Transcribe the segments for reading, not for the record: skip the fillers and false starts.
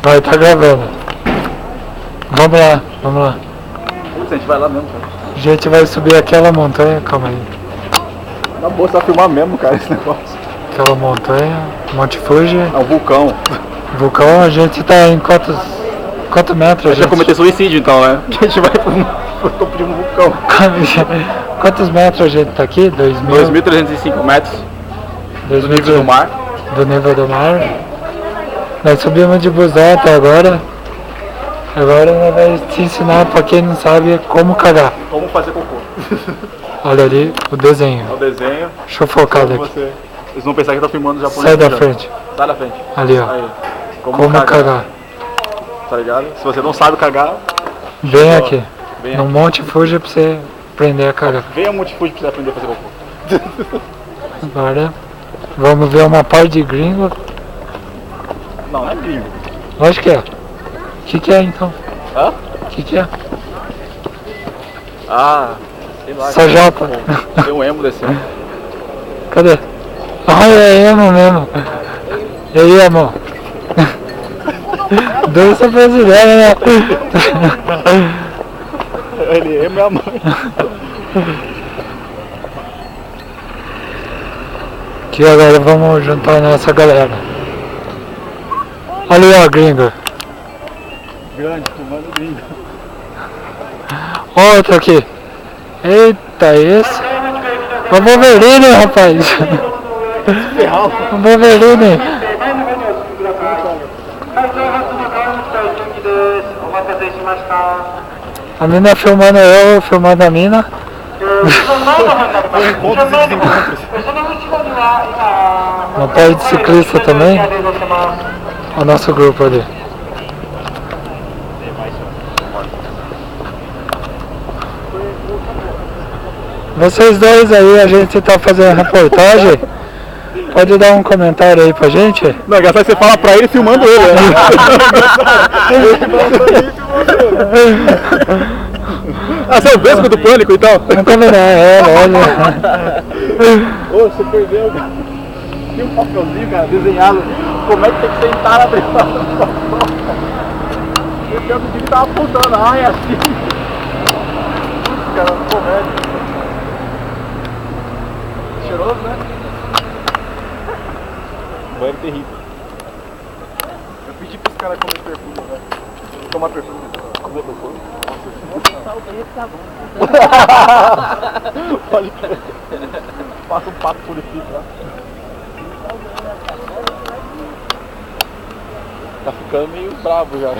Vai, tá gravando. Vamos lá, vamos lá. Putz, a gente vai lá mesmo, cara. A gente vai subir aquela montanha, calma aí. Na boa, você vai filmar mesmo, cara, esse negócio. Aquela montanha, Monte Fuji. É um vulcão. Vulcão, a gente tá em quantos metros? A gente vai cometer suicídio então, né? A gente vai pro topo de um vulcão. Quantos metros a gente tá aqui? 2.305 metros do nível do mar. Do nível do mar. Nós subimos de busão até agora. Agora nós vamos te ensinar, pra quem não sabe, como cagar. Como fazer cocô. Olha ali o desenho. É o desenho. Deixa eu focar daqui. Eles vão pensar que tá filmando japonês. Sai da já. frente. Sai da frente. Ali, ó. Aí. Como cagar. Tá ligado? Se você não sabe cagar, Vem aqui. vem No aqui. Monte Fuji pra você aprender a cagar. Venha ao Monte Fuji pra você aprender a fazer cocô. Agora vamos ver uma par de gringo. Não, não é gringo. Lógico que é. O que é então? Hã? O que é? Ah, sei lá. Só japa. Tem um emo descendo. Cadê? Ah, é emo mesmo. E aí, emo? Dança brasileira, né? Ele é minha mãe. Aqui agora vamos juntar nossa galera. Olha aí, ó, gringo. Grande, fumando gringo. Outro aqui. Eita, esse. O Wolverine, rapaz. Ferral. O Wolverine. A mina filmando eu, filmando a mina. Encontros e desencontros. Uma parte de ciclista também. O nosso grupo ali. Vocês dois aí, a gente tá fazendo reportagem. Pode dar um comentário aí pra gente? Não, é engraçado que você fala pra ele filmando ele, né? Ah, você é o Vesgo do Pânico então? Vamos combinar, olha. Ô, você perdeu, cara. Tinha um papelzinho, cara, desenhado. Como é que tem que sentar na privada do papel? Esse cara do time tava apontando, ah, é assim. Putz, cara, não comédia. Cheiroso, né? Banheiro terrível. Eu pedi pros caras comer perfume, velho. Tomar perfume. Comer perfume. Nossa, o banheiro tá bom. Pode crer. Passa um pato purifica lá. Tá ficando meio bravo já.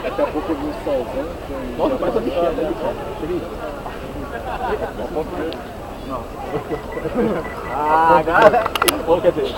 Daqui a pouco eu vi um solzão. Nossa, mas tá bichado ali, cara. Não. Ah, cara. Quer dizer.